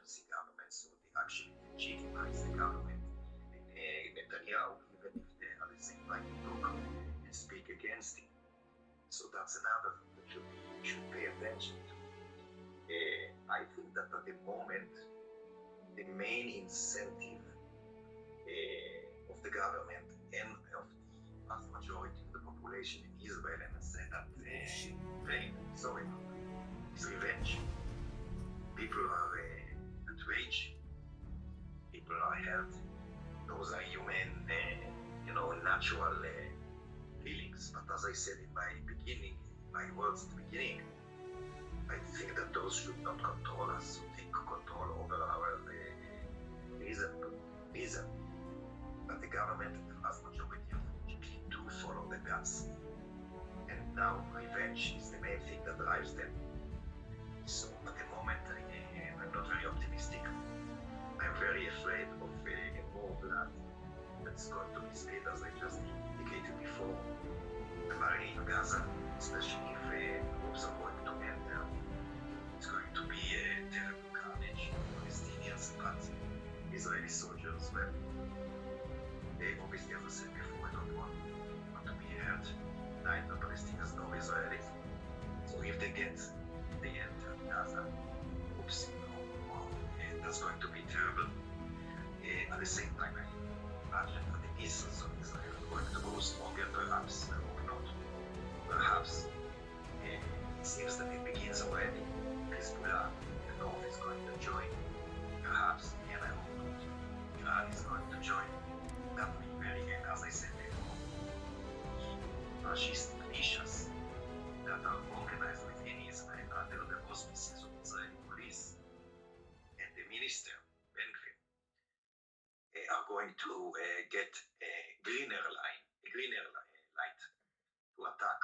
democracy government, so they actually legitimize the government. And Netanyahu, even if they at the same time look and speak against it. So that's another thing that we should pay attention to. I think that at the moment, the main incentive of the government and of the vast majority of the population in Israel, and I say that pain, sorry, is revenge. People are outraged, people are hurt. Those are human, natural feelings. But as I said in my words at the beginning, I think that those should not control us, so take control over our reason. But the government, the vast majority unfortunately do follow the guts. And now revenge is the main thing that drives them. So at the moment, I'm not very optimistic. I'm very afraid of more blood that's going to be spilled, as I just indicated before. Primarily in Gaza, especially if groups are going to enter. It's going to be a terrible carnage for Palestinians, but Israeli soldiers, well, they obviously, as I said before, I don't want to be hurt, neither Palestinians nor Israelis. So if they enter Gaza, oops, that's going to be terrible. At the same time, I imagine that the missiles of Israel are going to go stronger, perhaps, I hope not. Perhaps, it seems that it begins already. Hezbollah in the north is going to join. Perhaps, and I hope not, Iran is going to join. That will be very, as I said before, fascist militias that are organized within Israel under the auspices of Israeli police and the minister, Ben-Gvir, are going to get a greener light to attack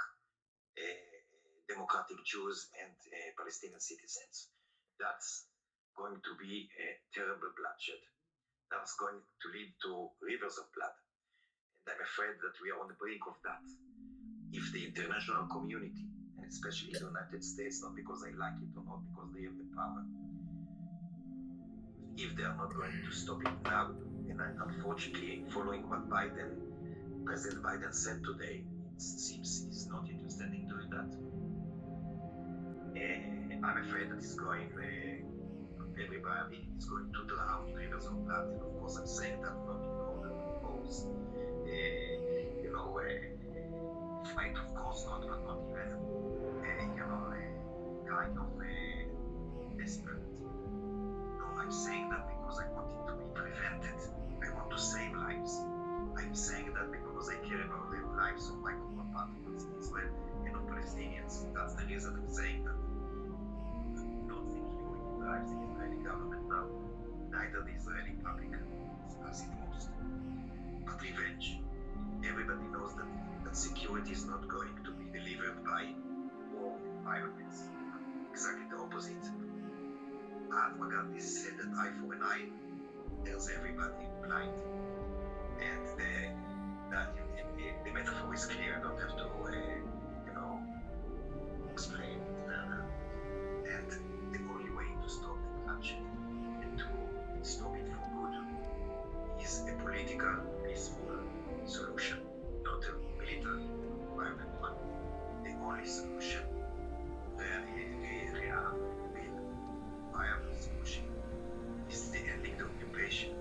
democratic Jews and Palestinian citizens. That's going to be a terrible bloodshed. That's going to lead to rivers of blood. And I'm afraid that we are on the brink of that. If the international community, and especially the United States, not because they like it or not because they have the power, if they are not going to stop it now, and unfortunately, following what President Biden said today, it seems he's not interested in doing that. I'm afraid that everybody is going to drown in rivers of blood. And of course, I'm saying that not in order to oppose, fight, of course not, but not even, kind of desperate. No, I'm saying that because I want it to be prevented. I want to save lives. I'm saying that because I care about the lives of my compatriots in Israel and of Palestinians. That's the reason I'm saying that. Not security drives the Israeli government now, neither the Israeli public, as it most. But revenge. Everybody knows that security is not going to be delivered by war and violence. Exactly the opposite. Mahatma Gandhi said that eye for an eye tells everybody blind. And the metaphor is clear. I don't have to, explain it further. And the only way to stop the bloodshed and to stop it for good is a political, peaceful solution, not a military, violent one. The only solution, viable solution, is the ending the occupation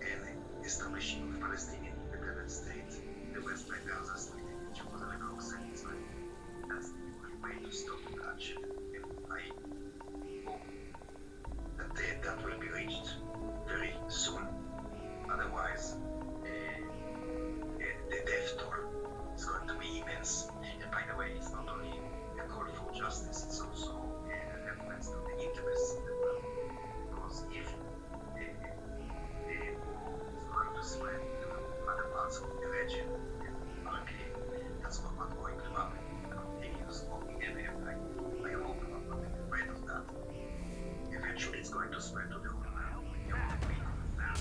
and establishing of Palestinian independent state in the West Bank, Gaza Strip, Jerusalem, alongside Israel. That's the only way to stop the bloodshed. And I hope that that will be reached very soon. Otherwise, the death toll is going to be immense. And by the way, it's not only a call for justice, it's also a reference to the interests of the world. Because if the war is going to spread to other parts of the region, apparently that's not what's going to happen. It continues smoking and I hope not, but I'm afraid of that. Eventually it's going to spread to the whole world. The only way to prevent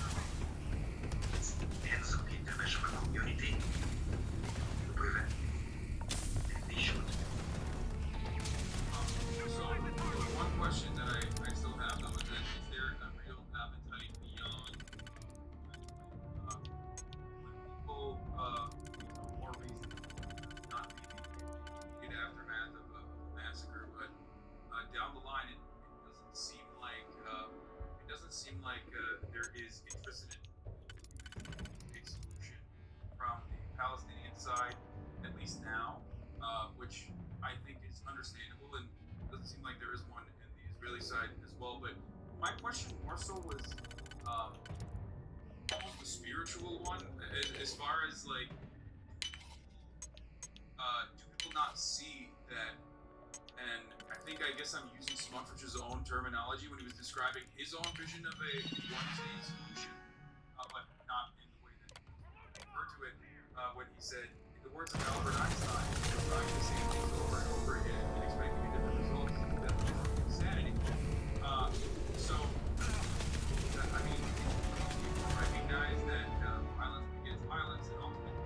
it's in the hands of the international community to prevent it. And they should. So one question that I still have though is that is there which I think is understandable, and it doesn't seem like there is one in the Israeli side as well. But my question more so was almost the spiritual one, as far as like, do people not see that? And I guess I'm using Smotrich's own terminology when he was describing his own vision of a one-state solution, but not in the way that he referred to it, when he said, in the words of Albert Einstein, trying the same things over and over again and expecting a different result is the definition of insanity. So, I mean, people recognize that violence begets violence, and ultimately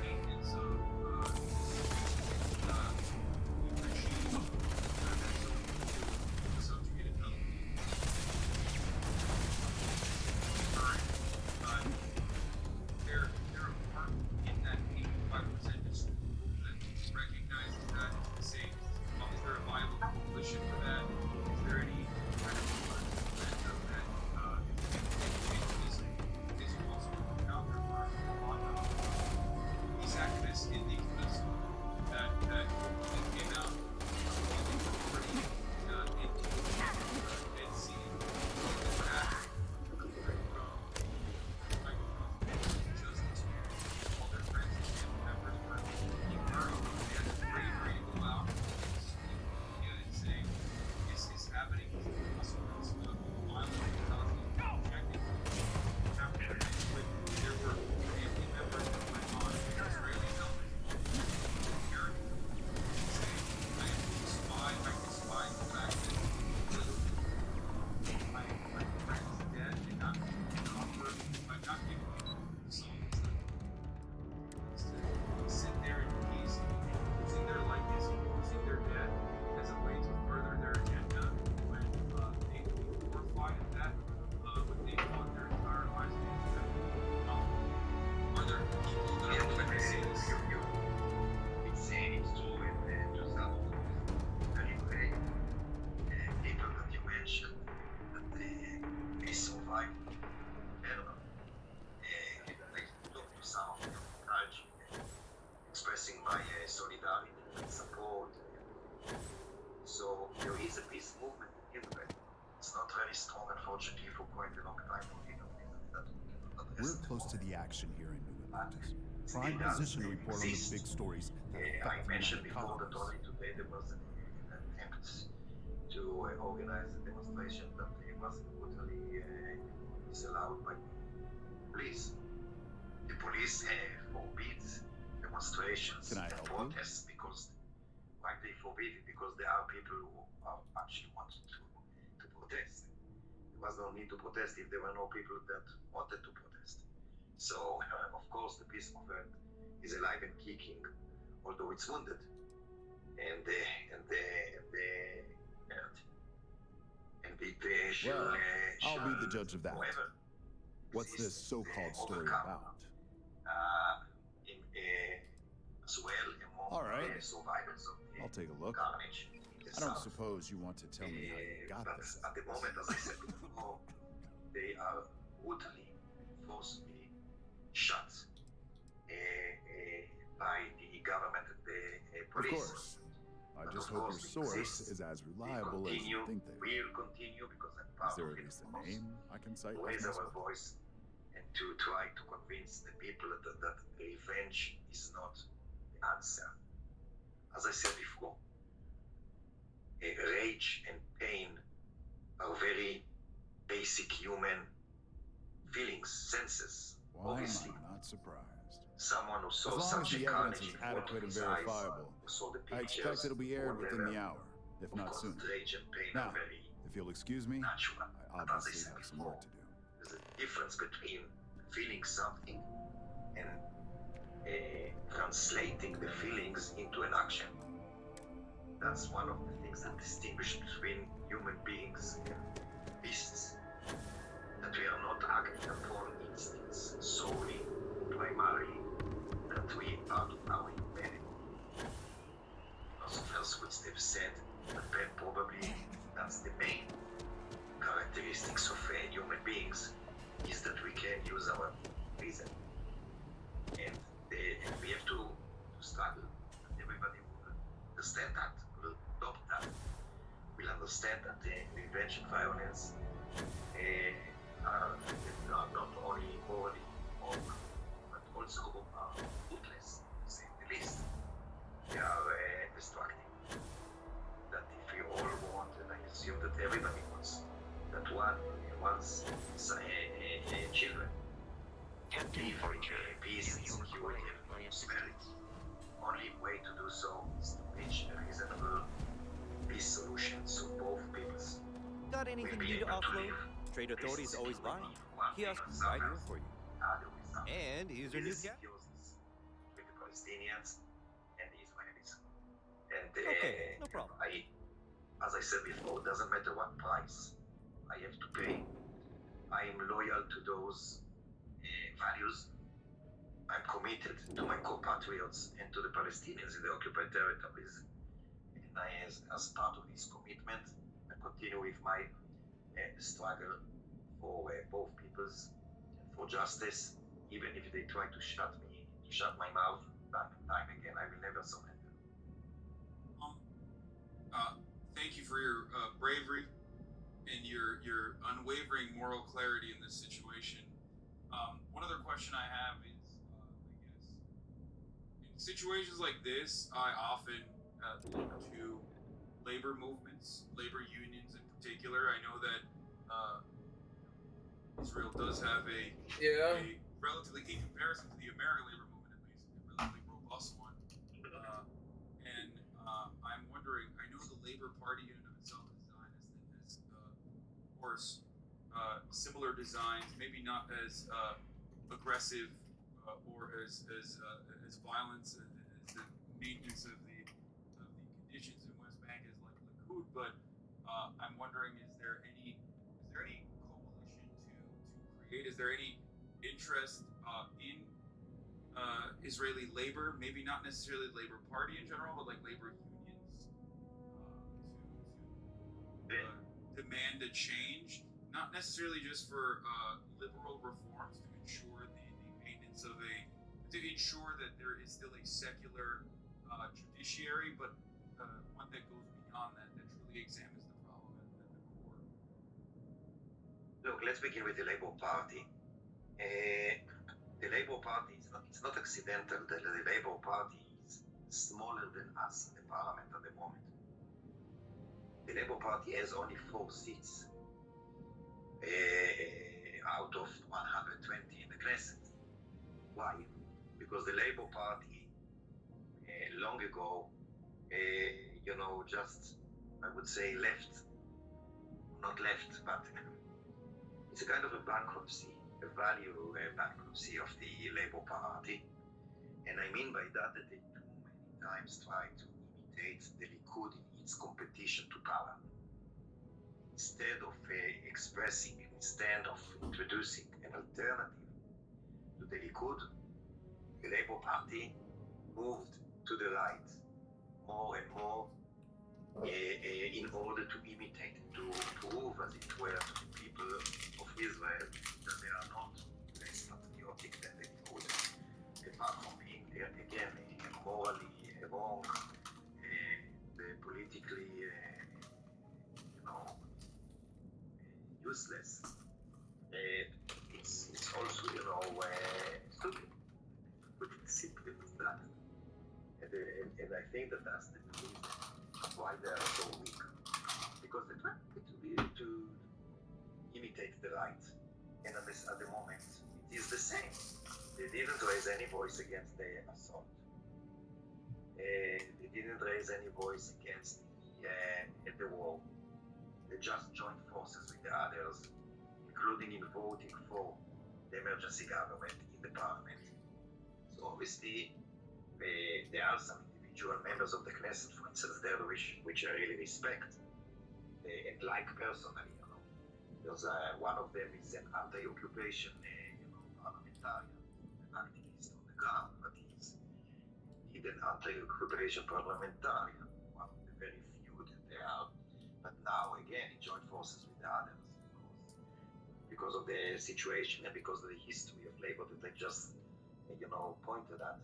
maintenance of We're close to the action here in New Atlantis. Prime position to report on the big stories that affect I mentioned the before that colonies. only today there was an attempt to organize a demonstration that was brutally disallowed by the police. The police forbids demonstrations Can I and help protests because why they forbid it? Because there are people who are actually wanted to protest. There was no need to protest if there were no people that wanted to protest. So, of course, the peace movement is alive and kicking, although it's wounded. Well, I'll be the judge of that. What's this so-called story about? All right, I'll take a look. I don't suppose you want to tell me how you got but this. at the moment, as I said before, they are brutally, forcibly shot by the government and the Of police. course. I just hope your source is as reliable as you think they We'll continue because I'm are. part Is there of at it, least of a course, name I can cite to as raise my our source? voice and to try to convince the people that revenge is not the answer. As I said before, rage and pain are very basic human feelings, senses. Why am Obviously, I not surprised? someone who saw As long as such a the evidence carnage is in front of adequate and his eyes, verifiable, who saw the I pictures, expect it'll be aired within the hour, if of not course, sooner. rage and pain Now, are very if you'll excuse me, natural. I But as I obviously said have some work before, to do. there's a difference between feeling something and translating the feelings into an action. That's one of the things that distinguish between human beings and beasts. That we are not acting upon instincts solely, primarily, that we are our humanity. Philosophers would have said that probably that's the main characteristics of human beings, is that we can use our reason. And we have to struggle women's children. Live in peace and security and prosperity. Only way to do so is to reach a reasonable peace solution so both peoples Got will anything be new to able to offload? live Trade authorities always peacefully buying. one Kiosk thing right here others, for you. other with some And here's your new peace cat. symbiosis with the Palestinians and the Israelis. And Okay, no problem. as I said before, it doesn't matter what price I have to pay. I am loyal to those values. I'm committed to my compatriots and to the Palestinians in the occupied territories. And as part of this commitment, I continue with my struggle for both peoples and for justice, even if they try to shut my mouth time and time again. I will never surrender. Thank you for your bravery and your unwavering moral clarity in this situation. One other question I have is, in situations like this, I often look to labor movements, labor unions in particular. I know that Israel does have a relatively, in comparison to the American labor movement at least, a relatively robust one. And I'm wondering, I know the Labor Party in and of itself is Zionist and has, of course, similar designs, maybe not as aggressive or as violent as the maintenance of the conditions in West Bank is like Likud, but I'm wondering, is there any coalition to create? Is there any interest in Israeli labor, maybe not necessarily the Labor Party in general, but like labor unions to demand a change, not necessarily just for liberal reforms to ensure the maintenance of to ensure that there is still a secular judiciary, but one that goes beyond that truly examines the problem at the core. Look, let's begin with the Labour Party. The Labour Party, it's not accidental that the Labour Party is smaller than us in the parliament at the moment. The Labour Party has only 4 seats out of 120 in the Knesset. Why? Because the Labour Party long ago, just, I would say, not left, but it's a kind of a bankruptcy, a value bankruptcy of the Labour Party. And I mean by that they too many times try to imitate the Likud in its competition to power. Instead of introducing an alternative to the Likud, the Labour Party moved to the right more and more in order to imitate, to prove, as it were, to the people of Israel that they are not less patriotic than the Likud, apart from being, again, morally wrong, politically, useless. It's also, stupid. Put it simply as that. And I think that's the reason why they are so weak. Because they try to imitate the right. And at the moment, it is the same. They didn't raise any voice against the assault. They didn't raise any voice against the war. They just joined forces with the others, including in voting for the emergency government in the parliament. So obviously, there are some individual members of the Knesset, for instance, there which I really respect and like personally. There's one of them is an anti-occupation parliamentarian, an activist on the ground, but he's an anti-occupation parliamentarian, one of the very few that there are. But now again, he joined forces with the others because of the situation and because of the history of labor that I just pointed at.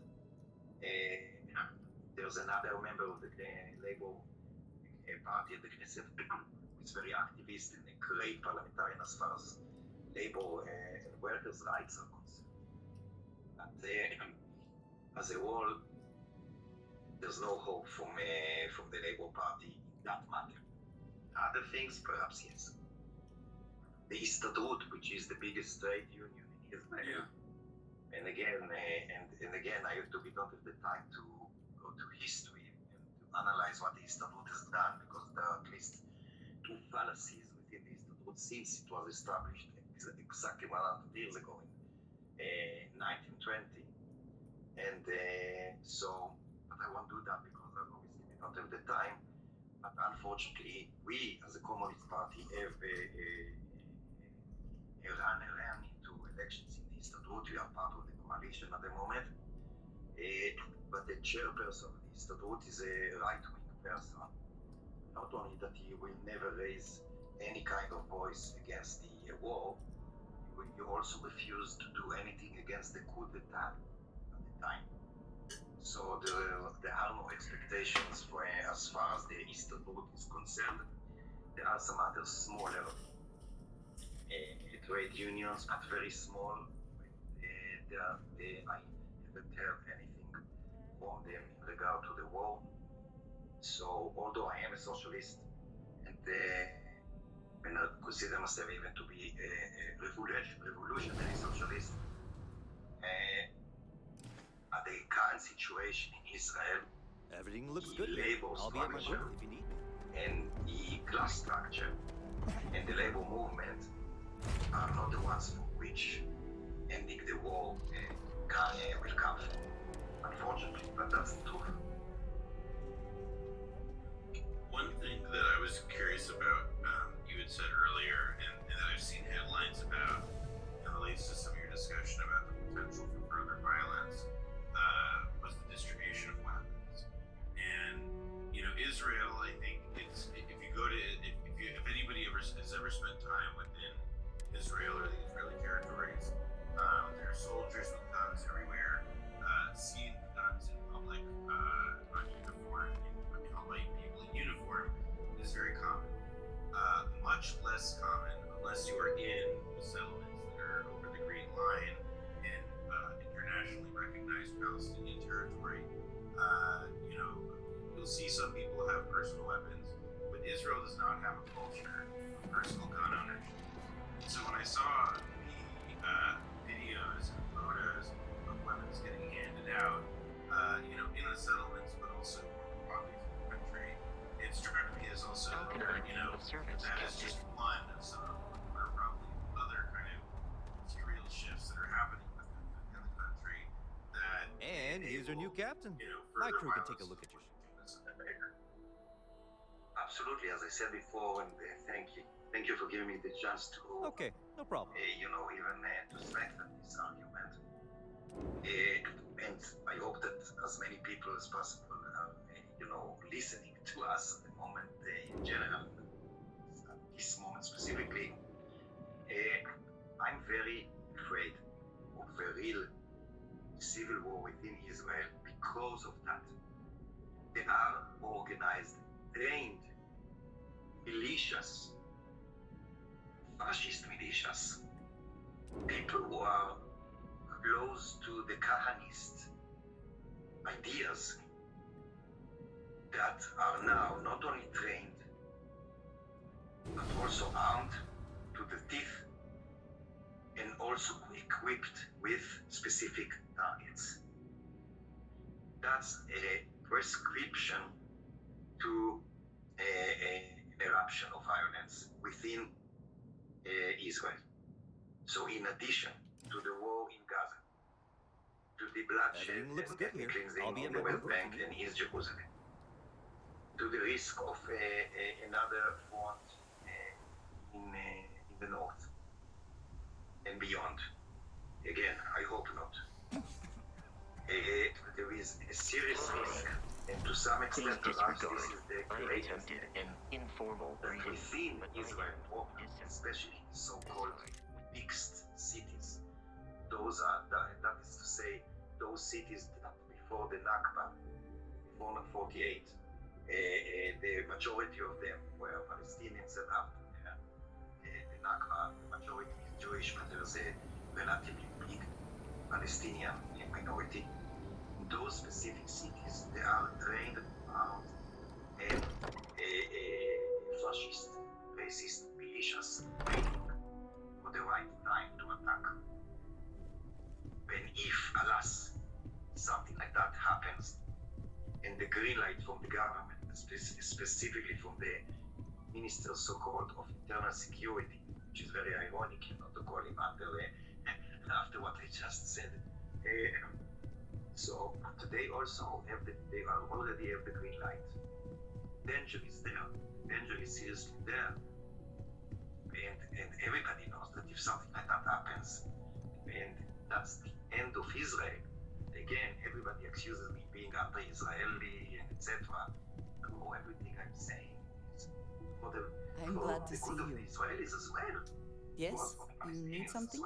There's another member of the Labour Party at the Knesset who is very activist and a great parliamentarian as far as labor and workers' rights are concerned. But as a whole, there's no hope from the Labour Party in that matter. Other things, perhaps yes. the Histadrut, which is the biggest trade union in Israel. Yeah. And again, I don't have the time to go to history and to analyze what the Histadrut has done, because there are at least two fallacies within the Histadrut since it was established exactly 100 years ago in 1920. And but I won't do that because obviously we don't have the time. But unfortunately, we as a Communist Party have ran into elections in the Histadrut. We are part of the coalition at the moment. But the chairperson of the Histadrut is a right-wing person. Not only that he will never raise any kind of voice against the war, he also refused to do anything against the coup d'etat at the time. So there are no expectations for as far as the Histadrut is concerned. There are some other smaller trade unions, but very small. I haven't heard anything from them in regard to the war. So although I am a socialist and I consider myself even to be a revolutionary socialist, at the current situation in Israel, Everything looks the good here. labor I'll be at my structure booth if you need me. and the class structure and the labor movement are not the ones for which ending the war will come from, unfortunately, but that's the truth. One thing that I was curious about, you had said earlier, and that I've seen headlines about, and relates to some of your discussion about the potential for further violence, was the distribution of weapons. And Israel, I think it's if anybody has ever spent time within Israel or the Israeli territories, there are soldiers with guns everywhere. Seeing guns in public, on uniform, by people in uniform, is very common. Much less common unless you are in the settlements that are over the Green Line in internationally recognized Palestinian territory. You'll see some people have personal weapons, but Israel does not have a culture of personal gun ownership. So when I saw the videos and photos of weapons getting handed out, in the settlements, but also broadly through the country, it struck me as also, that is just one of some of what are probably other kind of material shifts that are happening within the country that. And here's our new captain. My further crew can take a violence look at your ship. Absolutely, as I said before, and thank you for giving me the chance to Okay, no problem. even to strengthen this argument. And I hope that as many people as possible are, listening to us at the moment in general, at this moment specifically. I'm very afraid of a real civil war within Israel because of that. There are organized, trained militias, fascist militias, people who are close to the Kahanist ideas that are now not only trained but also armed to the teeth and also equipped with specific targets. That's a prescription to an eruption of violence within Israel. So in addition to the war in Gaza, to the bloodshed Everything looks and good ethnic here. cleansing I'll be in at the my West booth. Bank and East Jerusalem, to the risk of another front in the north and beyond. Again, I hope not. There is a serious risk, and to some extent, perhaps this is the greatest informal that greeting, within but Israel proper, especially in so-called mixed cities, that is to say, those cities that before the Nakba, before 1948, the majority of them were Palestinians, and after the Nakba, the majority is Jewish, but there's a relatively big Palestinian minority. In those specific cities, they are trained, armed, and fascist, racist militias waiting the right time to attack. And if, alas, something like that happens, and the green light from the government, specifically from the Minister so-called of Internal Security, which is very ironic, to call him after what I just said. So they also they already have the green light. Danger is there. Danger is seriously there. And everybody knows that if something like that happens, and that's the end of Israel, again, everybody accuses me being anti-Israeli and etc. No, everything I'm saying is for the I'm glad to see good of the you. Israelis as well. Yes, you need something?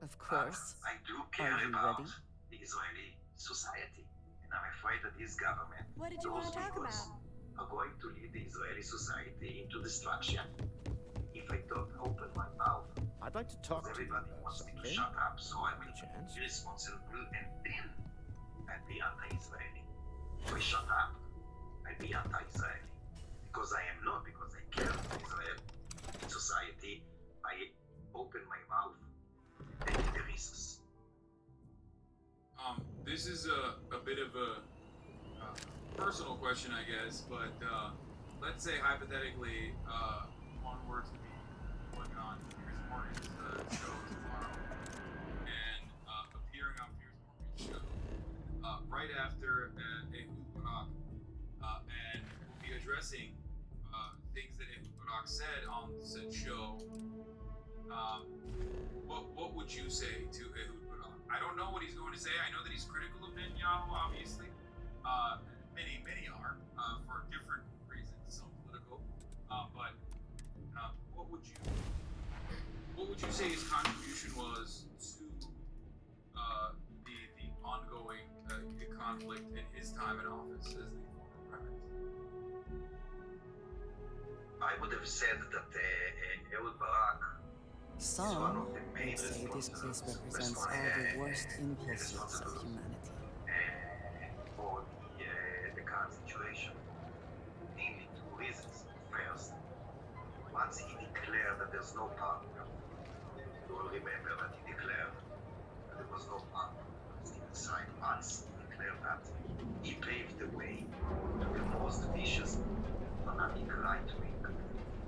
Of course. I do care Are you about ready? the Israeli society, and I'm afraid that this government, What did you want to talk about? are going to lead the Israeli society into destruction if I don't open my mouth. I'd like to talk to you Everybody about wants me to something. shut up, so I will Chance? be responsible, and then I'll be anti-Israeli. If I shut up, I'll be anti-Israeli. Because I am not, because I care for Israel society, I open my mouth and take the risks. This is a bit of a personal question, I guess, but let's say hypothetically, one were to be working on Piers Morgan's show tomorrow and appearing on Piers Morgan's show right after Ehud Barak, and we'll be addressing things that Ehud Barak said on said show. What would you say to Ehud Barak? I don't know what he's going to say. I know that he's critical of Netanyahu, obviously. Many are for different reasons, some political. But what would you say his contribution was to the ongoing conflict in his time in office as the former prime minister? I would have said that Ehud Barak Some would say this place represents all the worst impulses of humanity. for the current situation. Mainly two reasons. First, once he declared that there's no partner, you all remember that he declared that there was no partner on the side. Once he declared that, he paved the way to the most vicious fanatic right wing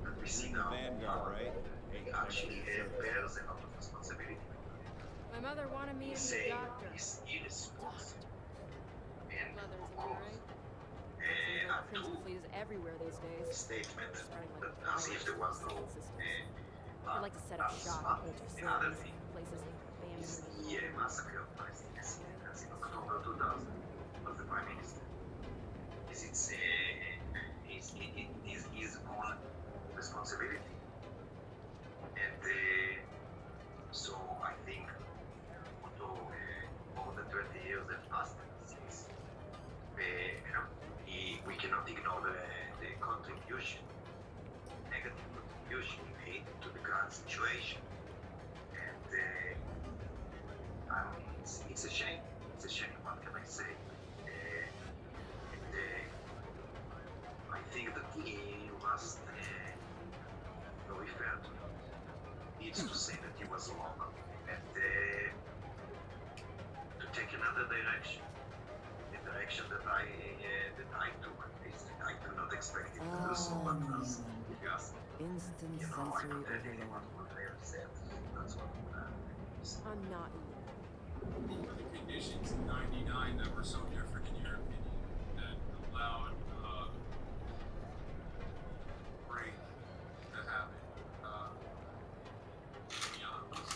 that we see now. Vanguard, right? He actually bears a lot of responsibility. My mother wanted me to be a Saying doctor. is irresponsible. And Mother's, of am I course, right? Seems like two principles everywhere these days. statement Spreading that like as if there was no I'd like to set up shop in the other facilities, thing places like is abandoned. the massacre of Palestinians in October 2000 was the prime minister. Is it's his own responsibility. And so I think although more than 20 years have passed since we cannot ignore the contribution, negative contribution he made to the current situation. And it's a shame. It's a shame. What can I say? I think that he must refer to needs to say that he was wrong and to take another direction, the direction that I took. I do not expect him to do so, but as you asked me, Instant I sensory could tell you overload. what I have said. That's what I'm not in The conditions in '99 that were so different, in your opinion, that allowed break to happen. Was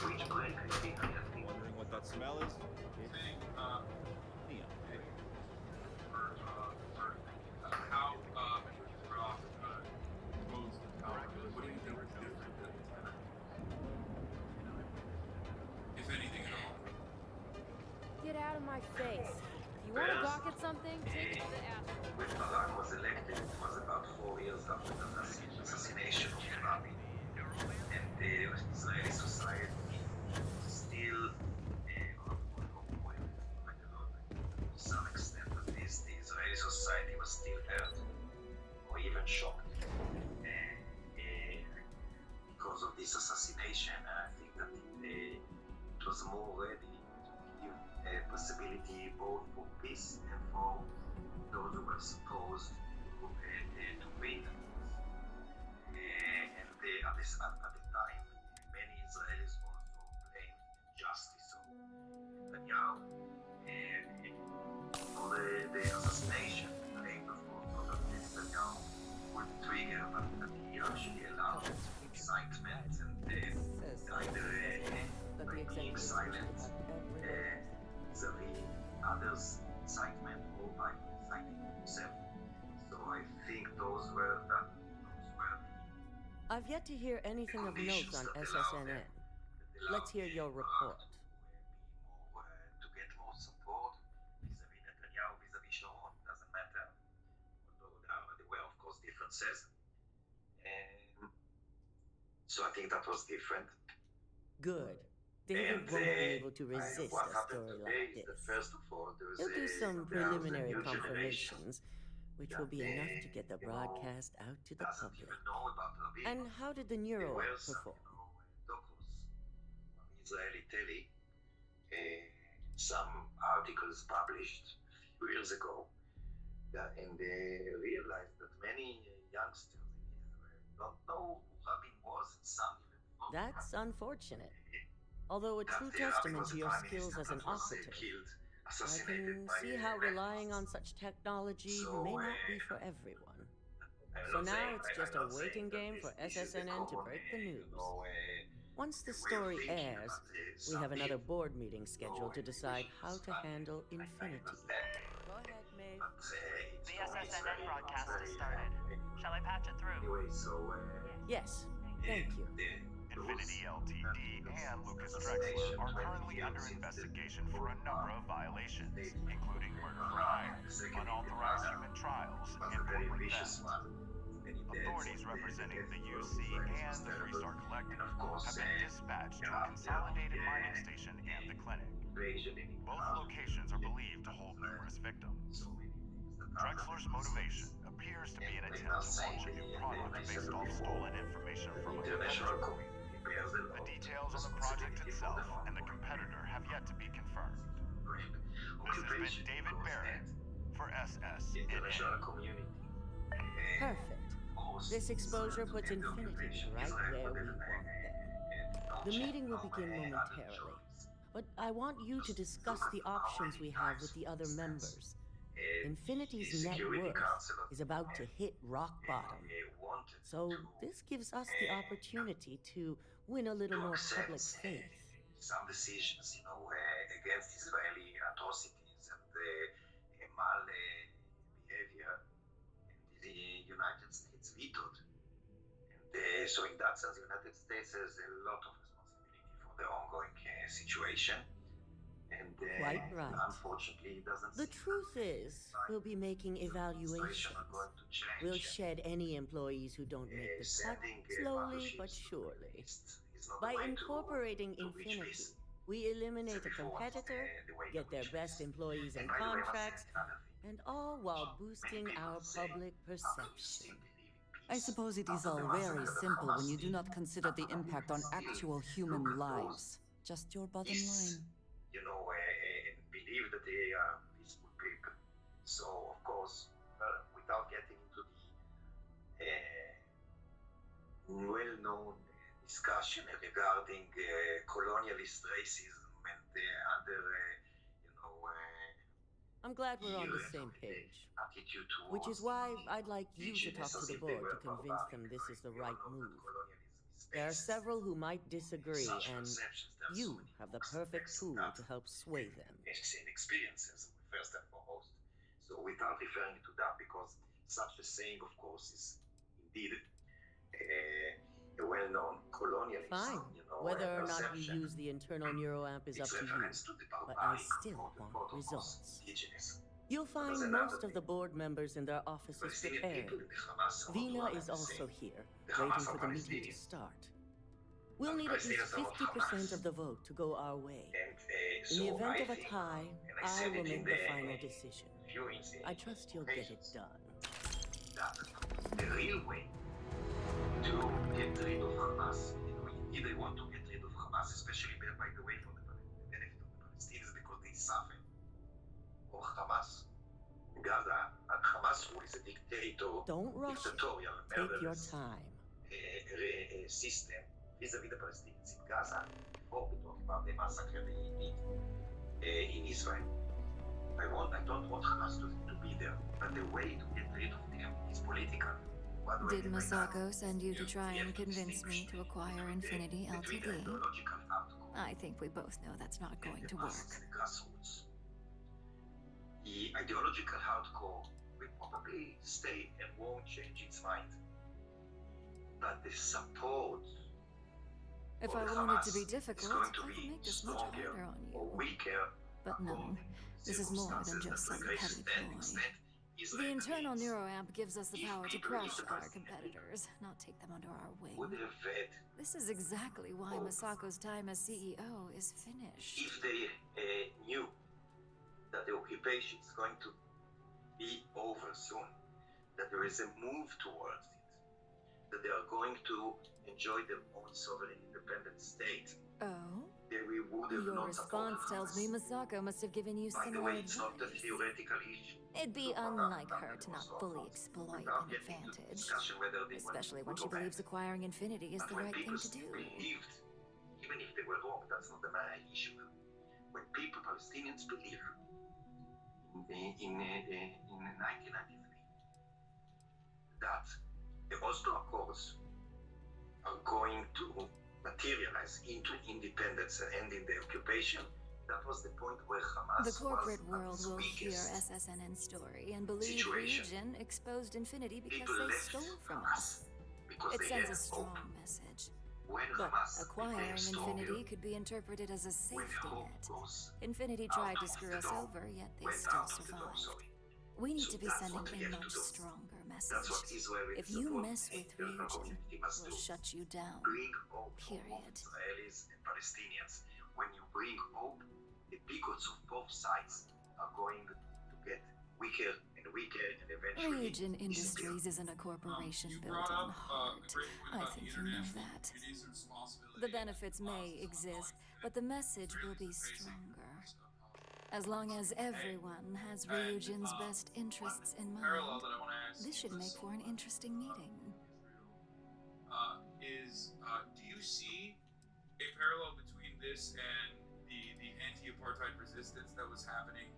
which break I think I have been Wondering what that smell is? saying Neon. for how Rock rose to power. What do you think was different at the time? If anything at all. Get out of my face. If you want to gawk at something, take it to the astral. when Barak was elected, it was about 4 years after the assassination of Rabin. And the Israeli society still, to some extent at least, the Israeli society was still hurt or even shocked was more ready to give a possibility both for peace and for those who were supposed to win. And at the time, many Israelis also blamed justice of Netanyahu for the assassination. Blamed, of course, not that Netanyahu would trigger, but that he actually allowed incitement and either being silent vis-a-vis others' incitement or by inciting himself. So I think those were the I've yet to hear anything of note conditions on that allowed SSNN. them, Let's hear your report. To get more support vis-a-vis Netanyahu, vis-a-vis Sharon, doesn't matter. Although there were, of course, differences. So I think that was different. Good. David won't be able to resist what a happened story today like is that this. first of all, He'll do some preliminary new generation confirmations, which will be enough to get the broadcast out to the doesn't public. even know about Rabin. And how did the There neuro were some, perform? docus on Israeli telly, some articles published a few years ago, and they realized that many youngsters in Israel don't know who Rabin was, and some even thought That's unfortunate. Although a that true Rabin testament was to a your prime skills minister as an that was, operative. killed, I assassinated can by see how relying on rebels. such technology So, may not be for everyone. I'm So not now saying- it's I'm just a not saying waiting that game for this is the SSNN to common, break the news. Once the way of story thinking, airs, but, we have some another people board meeting scheduled to decide how to handle I Infinity. understand. Go ahead, Maeve. But, it's The for me, it's SSNN very- broadcast it's has very, started. Shall I patch it through? Anyway, so Yes, thank you. Infinity Ltd and Lucas Drexler are currently under investigation for a number of violations, including murder bribe, unauthorized human trials, was and a very corporate vicious theft. one. Authorities representing the UC and the Freestar Collective And of course, have been dispatched to a consolidated mining station and the clinic. Both locations are believed to hold numerous victims. Drexler's motivation appears to be an attempt to launch a new product based off stolen information from a international competitor. community bears the The details on the project itself and the competitor have yet to be confirmed. This has been David Barrett for The international SSNN. community. Perfect. This exposure puts Infinity right where we want them. The meeting will begin momentarily, but I want you to discuss the options we have with the other members. Infinity's net worth is about to hit rock bottom, so this gives us the opportunity to win a little more public faith. Some decisions, against Israeli atrocities and mal behavior, and the United States vetoed. And so in that sense, the United States has a lot of responsibility for the ongoing situation. And Quite right. unfortunately, it doesn't The seem truth that is, we'll be making the evaluations. administration are going to change. We'll shed any employees who don't make the cut, Sending, slowly partnerships but to surely. is not the By way incorporating to reach Infinity, peace. we eliminate a Before, competitor, the way to get their reach best peace. employees and And by the way, I must say contracts, another thing. and all while boosting Many our people say, public "How can you perception. still believe in I peace suppose it is after all the very massacre that simple when Hamas you do did? not consider the After impact on still actual look human at those lives. Just your bottom This, line. and believe that they are peaceful people. So, of course, without getting into the well-known discussion regarding colonialist racism and other, I'm glad we're on the here, same page. attitude Which towards is why I'd like you to indigenous talk to as the if they board were to convince barbaric, them this is the We all right know that move. colonialism is There are based several who might disagree, such and perceptions. There are so you many have the books, perfect texts, tool that to help sway them. seen experiences, first and foremost. So without referring to that, because such a saying, of course, is indeed a well-known colonialism. Fine. Whether or not you use the internal neuroamp is up to you, but I still want results. You'll find most of the board members in their offices prepared. Vina is also here, waiting for the meeting to start. We'll need at least 50% of the vote to go our way. In the event of a tie, I will make the final decision. I trust you'll get it done. The real way to get rid of Hamas, indeed they want to get rid of Hamas, especially by the way for the Don't rush it. Take your time. System vis-à-vis the Palestinians in Gaza, or we talk about the massacre they did in Israel. I don't want Hamas to be there, but the way to get rid of them is political. Did Masako send you to try and convince me to acquire Infinity Ltd? I think we both know that's not going to work. The ideological hardcore will probably stay and won't change its mind. But the support if I wanted to be difficult, I could make this much harder on you. But no, this is more than just some petty ploy. The internal neuroamp gives us the power to crush our competitors, not take them under our wing. This is exactly why Masako's time as CEO is finished. If they knew that the occupation is going to be over soon, that there is a move towards it, that they are going to enjoy their own sovereign independent state. Oh? Your response tells me Masako must have given you similar advice. It's not a theoretical issue. It'd be unlike her to not fully exploit an advantage, especially when she believes acquiring Infinity is the right thing to do. Even if they were wrong, that's not the main issue. When people, Palestinians, believe in 1993 that the Oslo Accords are going to materialize into independence and ending the occupation, that was the point where Hamas the corporate was world will hear SSNN's story and believe Region exposed Infinity because they stole from us. It sends a strong message. But acquiring Infinity could be interpreted as a safety net. Infinity tried to screw us over, yet they still survived. We need to be sending a much stronger message. If you mess with Region, we'll shut you down. Period. Israelis and Palestinians. When you bring hope, the bigots of both sides are going to get weaker and weaker, and eventually Region Industries isn't a corporation built on heart. I think you know that. The benefits may exist, but the message will be stronger. As long as everyone has Ryujin's best interests in mind, this should make for an interesting meeting. Do you see a parallel between this and the anti-apartheid resistance that was happening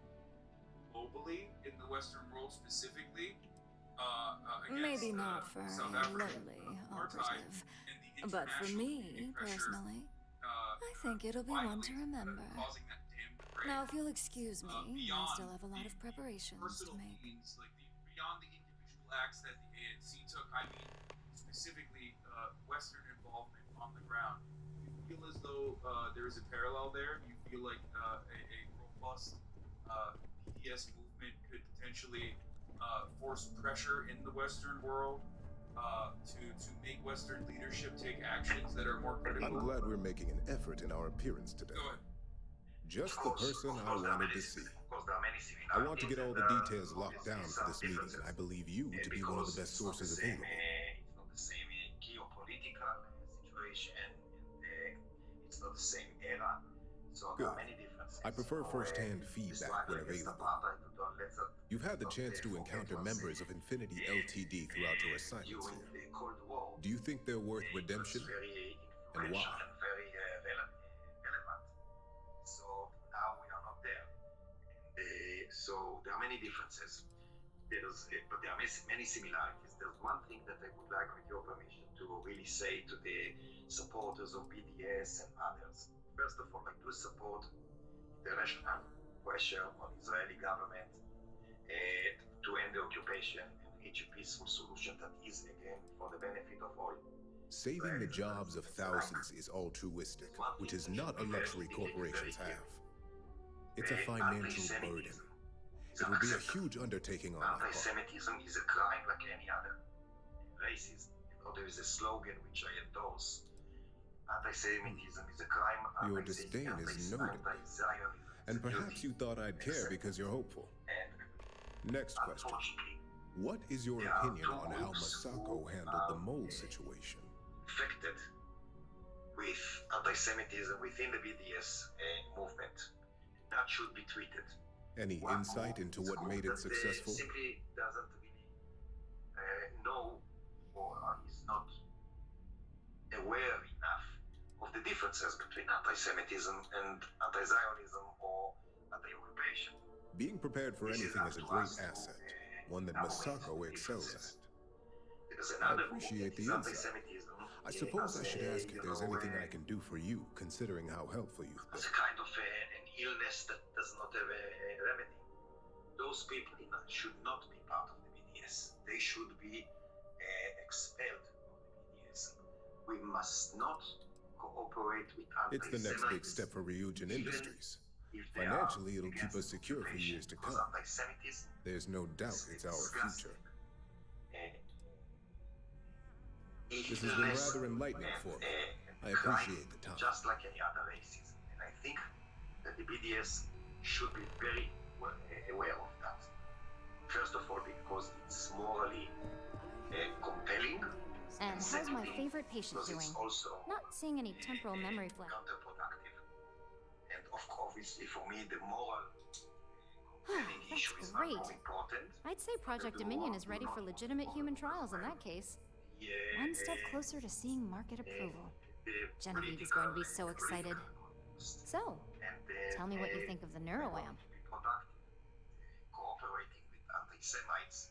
globally in the Western world specifically? Maybe not for South a Africa, lowly operative, but for me, personally, I think it'll be one to remember. Now, if you'll excuse me, I still have a lot of preparations to make. Beyond the individual acts that the ANC took, I mean specifically Western involvement on the ground. You feel as though there is a parallel there? You feel like a robust BDS movement could potentially force pressure in the Western world to make Western leadership take actions that are more critical? I'm glad we're making an effort in our appearance today. Go ahead. Just the person I wanted to see. I want to get all the details locked down for this meeting, and I believe you to be one of the best sources available. It's not the same geopolitical situation, and it's not the same era. So there are many differences. I prefer first-hand feedback when available. You've had the chance to encounter members of Infinity Ltd throughout your assignments here. Do you think they're worth redemption? And why? So there are many differences. But there are many similarities. There's one thing that I would like, with your permission, to really say to the supporters of BDS and others. First of all, I do support international pressure on Israeli government to end the occupation and reach a peaceful solution that is, again, for the benefit of all. Saving the jobs of thousands is altruistic, which is not a luxury corporations have. It's a financial burden. It will be a huge undertaking on my part. Anti-Semitism is a crime like any other. Racism, there is a slogan which I endorse. Anti-Semitism is a crime. Your disdain is noted. And perhaps you thought I'd care because you're hopeful. Next question. What is your opinion on how Masako handled the mole situation? Infected with anti-Semitism within the BDS movement. That should be treated. Any insight into what made it successful? Simply doesn't really know or is not aware enough of the differences between anti-Semitism and anti-Zionism or anti-occupation. Being prepared for This is anything up is a to great us to, asset, one that evaluate Masako the excels at. differences. There's I another appreciate group that is the insight. anti-Semitism I suppose as I should a, ask if there's anything I can do for you, considering how helpful you've as been. a kind of an illness that does not have a remedy. Those people should not be part of the BDS. They should be expelled from the BDS. We must not cooperate with It's the anti-Semites. next big step for Ryujin Industries. If they Financially, it'll are keep us against secure for occupation, years to because come. anti-Semitism There's no doubt is it's our disgusting. future. This has been rather enlightening for me. I appreciate the time. Just like any other racism. And I think that the BDS should be very aware of that. First of all, because it's morally compelling. And how's my favorite patient because it's doing? also Not seeing any temporal memory flash. counterproductive. And obviously for me, the moral compelling That's issue is not great. more important. I'd say Project Dominion is ready for legitimate human trials in that case. One step closer to seeing market approval. Genevieve is going to be so excited. So, tell me what you think of the NeuroAmp. Cooperating with anti-Semites,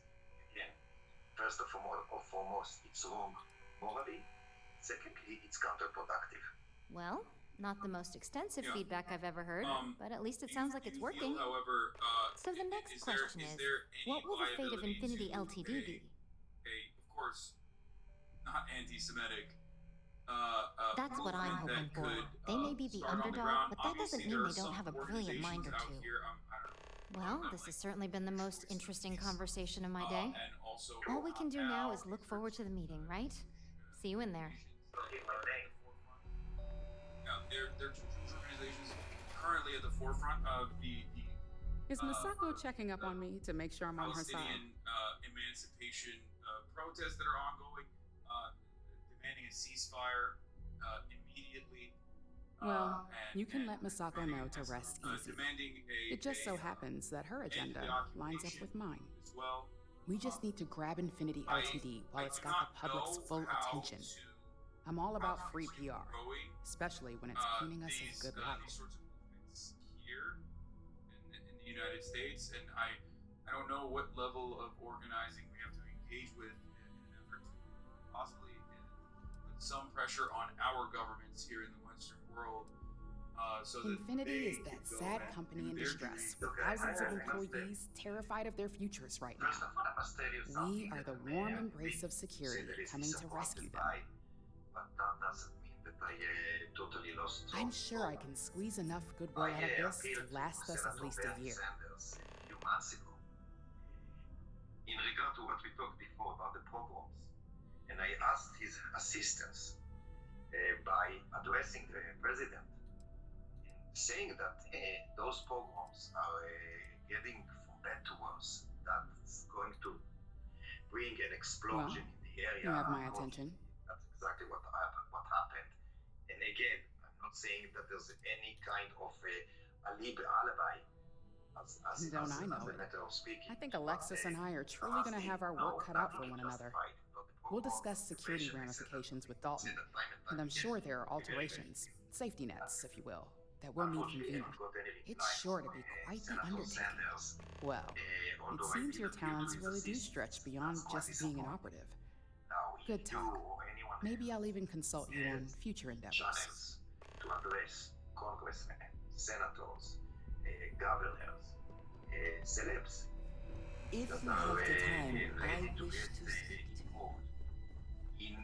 again, first of all, foremost, it's wrong morally. Secondly, it's counterproductive. Well, not the most extensive feedback I've ever heard, but at least it sounds like it's You working. feel, however, So the next question is, there any what will the fate of liability Infinity to Ltd be? of course, not anti-Semitic. That's what I'm hoping for. They may be the underdog, but that doesn't mean they don't have a brilliant mind or two. Well, this has certainly been the most interesting conversation of my day. All we can do now is look forward to the meeting, right? See you in there. Now, they're two organizations currently at the forefront of the Is Masako checking up on me to make sure I'm on her side? Palestinian emancipation protests that are ongoing, demanding a ceasefire immediately. Well, and- you can and let Masako demanding know a to message, rest easy. demanding It just so a, happens that her agenda lines up with mine. as well. We just need to grab Infinity Ltd while it's do got not the public's know full how attention. to I'm all about free PR, growing, especially when it's painting us in a good light. these sorts of movements here in the United States, and I don't know what level of organizing we have to engage with in an effort to possibly put some pressure on our governments here in the Western world. So that Infinity is they that can go sad and company do in their distress, duty. with thousands of employees terrified of their futures right now. We are the warm embrace of security coming to rescue them. But that doesn't mean that I totally lost I'm hope. sure I can squeeze enough goodwill out of this to last us at least a year. Sanders a few months ago. In regard to what we talked before about the pogroms, and I asked his assistance by addressing the president, saying that those pogroms are getting from bad to worse. That's going to bring an explosion in the area. You have my attention. That's exactly what happened. And again, I'm not saying that there's any kind of alibi, as Don't I know a it. matter of speaking. I think Alexis and I are truly going to have our work cut out for one another. We'll discuss security ramifications with Dalton, and I'm sure there are alterations, safety nets, if you will, that we'll need from Vina. It's sure to be quite the undertaking. Well, it seems your talents really do stretch beyond just being an operative. Good talk. Maybe I'll even consult you on future endeavors. Channels to address congressmen, senators, governors, celebs. If that you are have the time, ready I to wish get to speak to you. involved in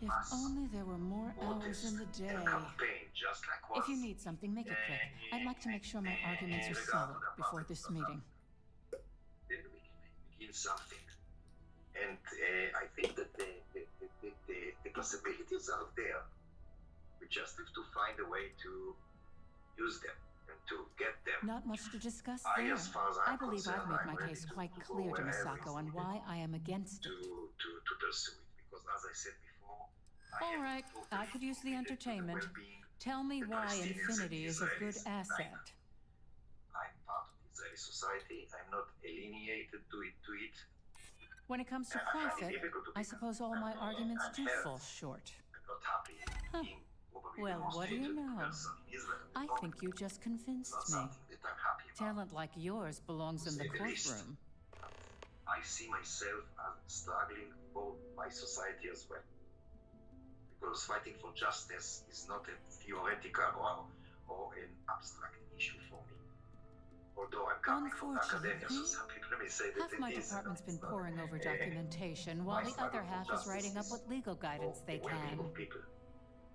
If mass only there were more hours protest in the day. and campaign, just like If you was need something, make it quick. I'd like to make sure my arguments are solid before this meeting. then we can begin something. And I think that the possibilities are there. We just have to find a way to use them and to get them. Not much to discuss I, there. as far as I I'm believe I've concerned, made I'm my ready case to quite go clear to wherever Masako it's on needed why I am against to it. pursue it, because as I said before, All right, I could use the entertainment. Tell me why Infinity is a good asset. I'm part of the Israeli society. I'm not alienated to it. When it comes to profit, I suppose all my arguments do fall short. Huh. Well, what do you know? I think you just convinced me. Talent like yours belongs in the courtroom. I see myself as struggling for my society as well. Because fighting for justice is not a theoretical or an abstract issue for me. Although I'm coming from academia, so some people may say that half my department's been poring over documentation, while the other half is writing up what legal guidance they can. People.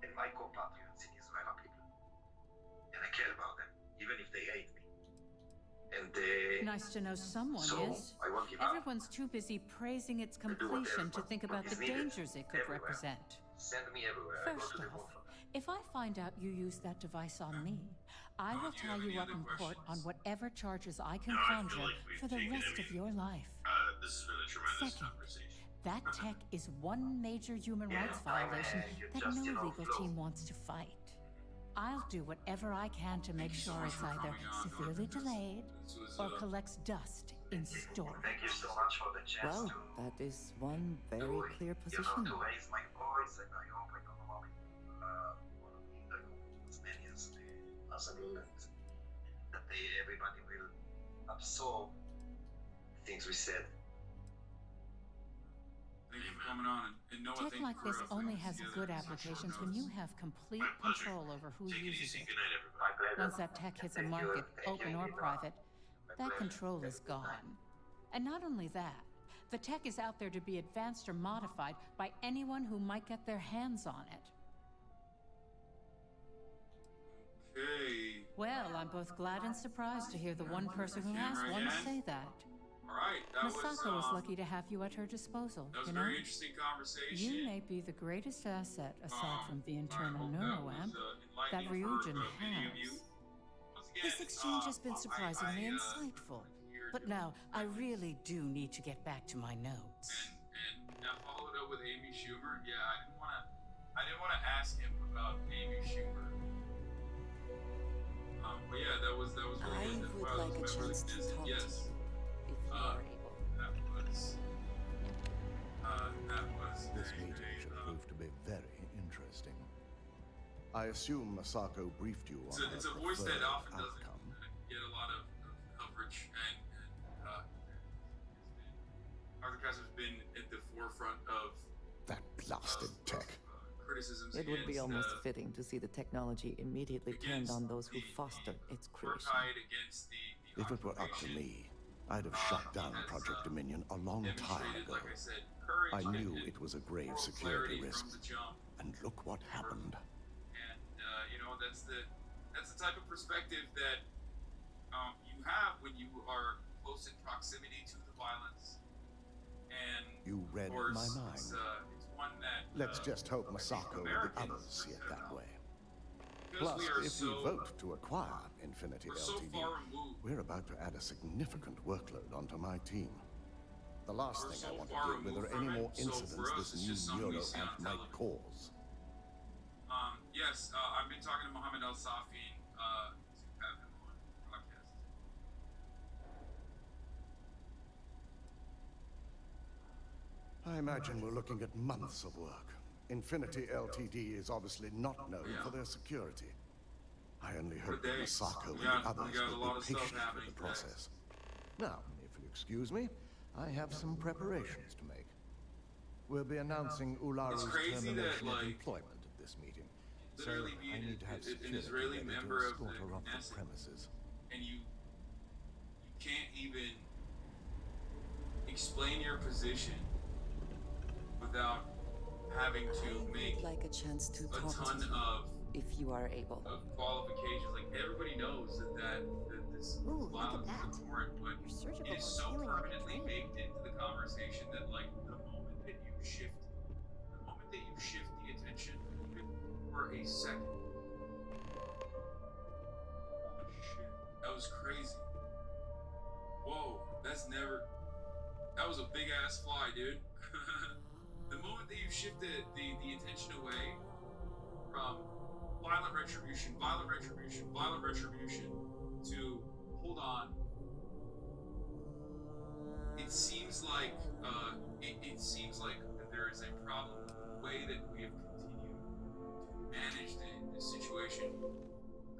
And my compatriots in Israel are people. And I care about them, even if they hate me. And nice to know someone is. I won't give up. Everyone's too busy praising its completion to think about the dangers it could represent. Send me everywhere. First off, if I find out you use that device on me, I will tie you up in court on whatever charges I can conjure for the rest of your life. This has been a tremendous Second, conversation. that tech is one major human rights violation that no legal team wants to fight. I'll do whatever I can to make sure it's either severely delayed or collects dust in storage. Thank you so much for the chance Well, that is one very clear position. to raise my voice, and I hope I don't know as many as possible, and that everybody will absorb things we said. Thank you for coming on, and Noah, Tech thank you like for this only has good applications when you have complete control over who uses it. Once that tech hits a market, open or private, that control is gone. And not only that, the tech is out there to be advanced or modified by anyone who might get their hands on it. Okay. Well, I'm both glad and surprised to hear the one person who asked one to say that. Alright, that Masako was was lucky to have you at her disposal, that was you a know? very interesting conversation. You may be the greatest asset, aside from the internal I hope neuroamp, that that was, Ryujin for many of you. has. Once again, This exchange has been surprisingly I insightful. But now, I really do need to get back to my notes. And I followed up with Amy Schumer. Yeah, I didn't wanna ask him about Amy Schumer. But yeah, that was really I good. would Wow, like a that was chance to really talk to yes. you, if you are able. That was This very, meeting very, should prove to be very interesting. I assume Masako briefed you on it's her a voice that preferred often doesn't outcome. get a lot of coverage, and Arthur Kaz has been at the forefront of That blasted tech. criticisms It would be against, almost fitting to see the technology immediately turned on those who foster its creation. against the If it were up to me, I'd have shut down Project Dominion a long time ago. like I said, courage I knew and it was a grave moral security clarity risk, from the jump. and look what happened. And that's the type of perspective that you have when you are close in proximity to the violence. And You read of course, my mind. It's one that Let's just hope Masako and the others see it that way. Plus, if we vote to acquire Infinity we're so LTD, far removed. we're about to add a significant workload onto my team. The last We're thing so I want to far deal with removed are from any it, more so incidents for us, this it's new just something we see on neuroamp might television. cause. Yes, I've been talking to Mohammed Al Safi to have him on the podcast. I imagine we're looking at months of work. Infinity LTD is obviously not known for their security. I only hope that days. Masako We and got- the others we got a will lot be of stuff patient with happening the fast. process. Now, if you'll excuse me, I have some preparations to make. We'll be announcing Ularu's It's crazy that, termination of like, employment at this meeting. So literally be I need to have an security Israeli ready member to of escort the her off the Knesset. premises. And you can't even explain your position without having to make I'd like a chance to a talk ton to you, of if you are able. qualifications. Like everybody knows that this Ooh, look at violence that. is abhorrent, but Your surgical it is was so healing like a permanently dream. baked into the conversation that like the moment that you shift the attention even for a second. Oh shit. That was crazy. Whoa, that was a big ass fly, dude. The moment that you shift the attention away from violent retribution to hold on, it it seems like there is a problem with the way that we have continued to manage the situation,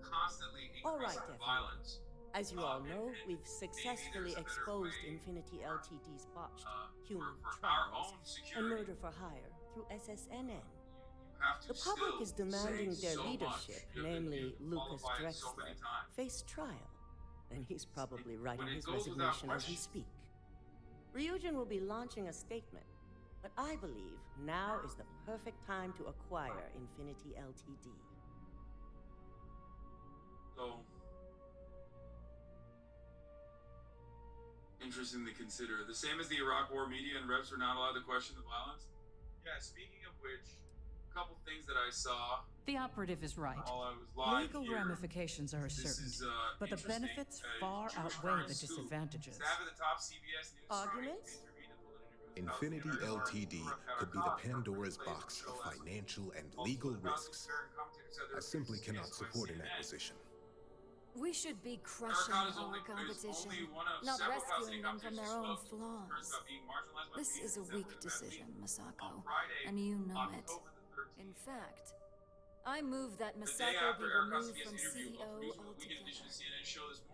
constantly increasing violence. As you all know, we've successfully exposed Infinity Ltd's botched human trials and murder for hire through SSNN. The public is demanding their leadership, namely Lucas Drexler, face trial, and he's probably writing his resignation as we speak. Ryujin will be launching a statement, but I believe now is the perfect time to acquire Infinity Ltd. So, interesting to consider. The same as the Iraq War, media and reps were not allowed to question the violence. Yeah, speaking of which, a couple things that I saw. The operative is right. Legal ramifications are a certainty, but the benefits far outweigh the disadvantages. Staff at the top CBS News arguments? Infinity Ltd could be the Pandora's box of financial and legal risks. I simply cannot support an acquisition. We should be crushing our competition, not rescuing them from their own flaws. This is a weak decision, Masako, and you know it. In fact, I move that Masako be removed from CEO altogether.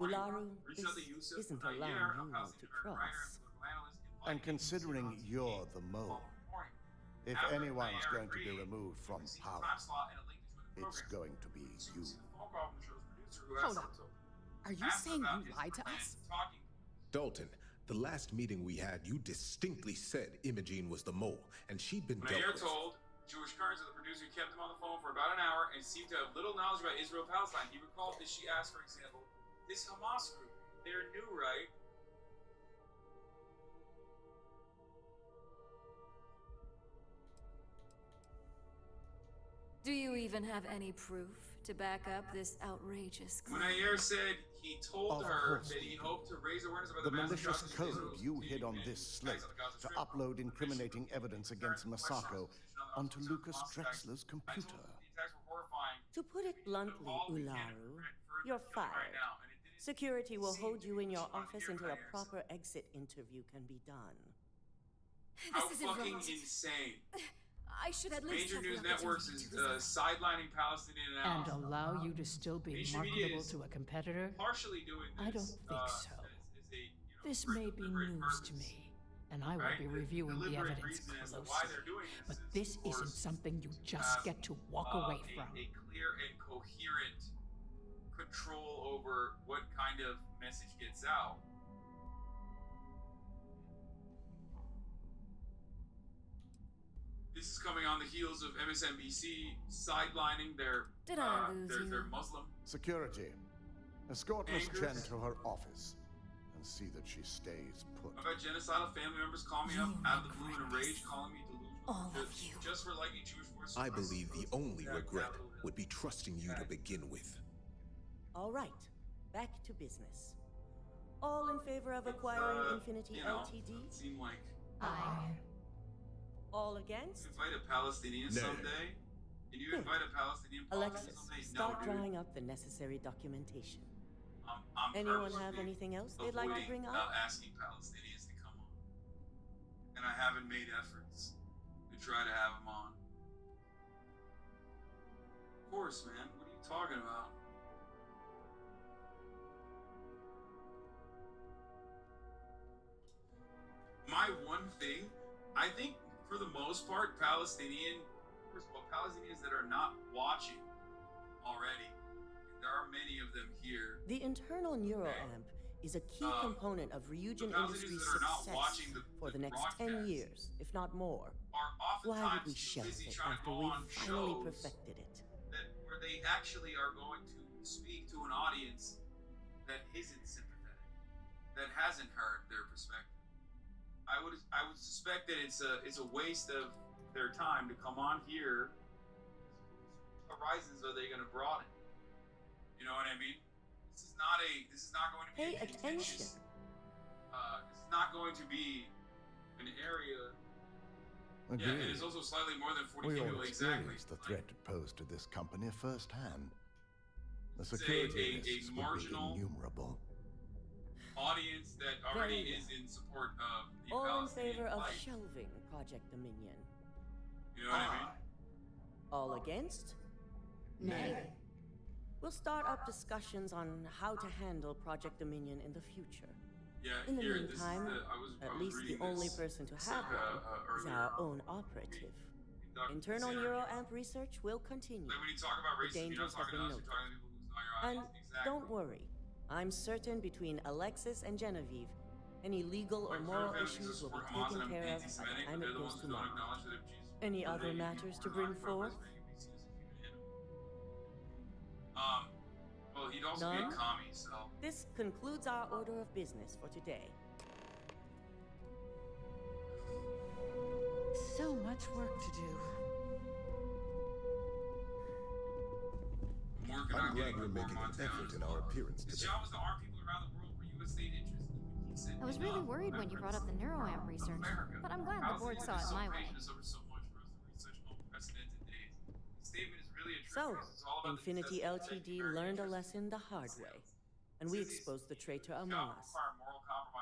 Ularu, this isn't a line you want to cross. And considering you're the mole, if anyone's going to be removed from power, it's going to be you. Hold up. Are you saying you lied to us? Dalton, the last meeting we had, you distinctly said Imogene was the mole, and she'd been dealt with. Told Jewish Kearns, the producer, kept him on the phone for about an hour and seemed to have little knowledge about Israel-Palestine. He recalled that she asked, for example, this Hamas group, they're new, right? Do you even have any proof to back up this outrageous claim? Munayer said he told her that he hoped to raise awareness about the malicious code you hid on this slate to upload incriminating evidence against Masako onto Lucas Drexler's computer. To put it bluntly, Ularu, you're fired. Security will hold you in your office until a proper exit interview can be done. This is fucking insane. I should at least Major news networks is sidelining Palestinian analysis. And allow you to still be marketable to a competitor? Partially doing this. I don't think so. This may be news to me, and I will be reviewing the evidence closely. But this isn't something you just get to walk away from. A clear and coherent control over what kind of message gets out. This is coming on the heels of MSNBC sidelining their Muslim. Security, escort Miss Chen to her office and see that she stays put. I've had genocidal family members call me up out of the blue in a rage, calling me delusional. All of you. Just for liking Jewish words. I believe the only regret would be trusting you to begin with. All right, back to business. All in favor of acquiring Infinity Ltd? Seem like Aye. All against? Invite a Palestinian someday? Can you invite a Palestinian Alexis, someday? start drawing up the necessary documentation. Anyone have anything else they'd like to bring up? Asking Palestinians to come on. And I haven't made efforts to try to have them on. Of course, man. What are you talking about? My one thing, I think for the most part, first of all, Palestinians that are not watching already, and there are many of them here. The internal neuroamp is a key component of Ryujin Industries' success for the next 10 years, if not more. Why would we shelve it after we finally perfected it? Where they actually are going to speak to an audience that isn't sympathetic, that hasn't heard their perspective. I would suspect that it's a waste of their time to come on here. Horizons are they going to broaden? You know what I mean? This is not going to be. Pay attention. This is not going to be an area. Agreed. Yeah, it is also slightly more than 40 we all people exactly. experienced the threat posed to this company firsthand. The security risks would be innumerable. audience that already is in support of the All in Palestinian favor of fight. shelving Project Dominion. You know what I mean? All against? Nay. We'll start up discussions on how to handle Project Dominion in the future. Yeah, In the here, meantime, at least the only person to have one is our own operative. Internal neuroamp research will continue. Like when you talk about The racism, you're not dangers have talking been to us, noted. you're talking to people who's not your And eyes. Exactly. don't worry, I'm certain between Alexis and Genevieve, any legal or moral issues will be taken care of by the time it goes to Mom. Any other matters to bring forth? Well, he'd also be a None? commie, so. This concludes our order of business for today. So much work to do. I'm glad we're making an effort in our appearance His today. job was to arm people around the world for U.S. state interests. I was really worried when you brought up the neuroamp research, but I'm glad the board saw it my way. So, Infinity Ltd learned a lesson the hard way, and we exposed the traitor among us.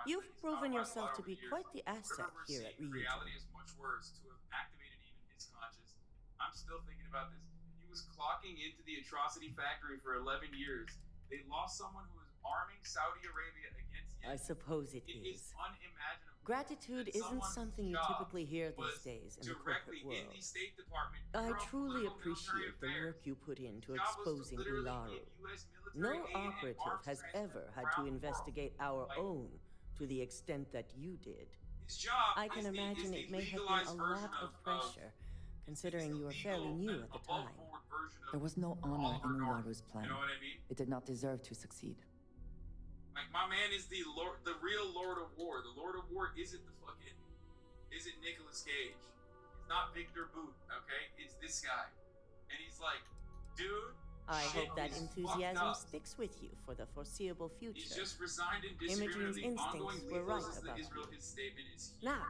You've proven yourself to be quite the asset here at Ryujin. Reality is much worse to have activated even his conscience. I'm still thinking about this. He was clocking into the atrocity factory for 11 years. They lost someone who was arming Saudi Arabia against Yemen. I suppose it It is is. unimaginable. Gratitude that isn't someone's something you job typically hear was these days in the directly corporate in world. the State Department. I Bureau of truly Political appreciate the Military work you put into His job was to exposing literally Ularu. give US No military aid and operative arms has transfer ever had to around the investigate our own to the extent that you did. His job I can is imagine the it may have legalized been a version lot of of pressure, considering you were fairly new at the time. There was no honor in Ularu's plan. You know what I mean? It did not deserve to succeed. Like, my man is the real Lord of War. The Lord of War isn't Nicolas Cage. It's not Victor Boot, okay? It's this guy. And he's like, dude, I shit hope that is enthusiasm fucked up. sticks with you for the foreseeable future. He's just resigned in disagreement Imogen's of the ongoing instincts were legals right that about Israel, you. his statement is here. Now,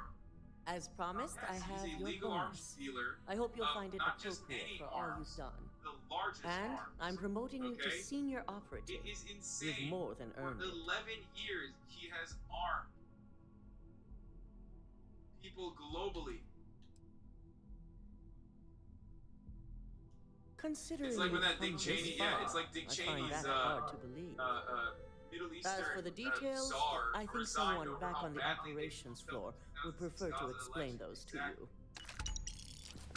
as promised, I Yes, have he's a your legal arms bonus. dealer I hope you'll of find it not just appropriate any for all arms, you've done. the largest And arms. I'm promoting you to okay? senior operative. It is You've insane. more than For earned it. 11 years, he has armed people globally. Considering It's like when that you've Dick come Cheney, this yeah, far, it's like Dick I find Cheney's that hard to believe. Middle Eastern As for the details, czar I think resigned someone over back how on the badly they operations fucked up floor would prefer to 2000 explain election. those to you.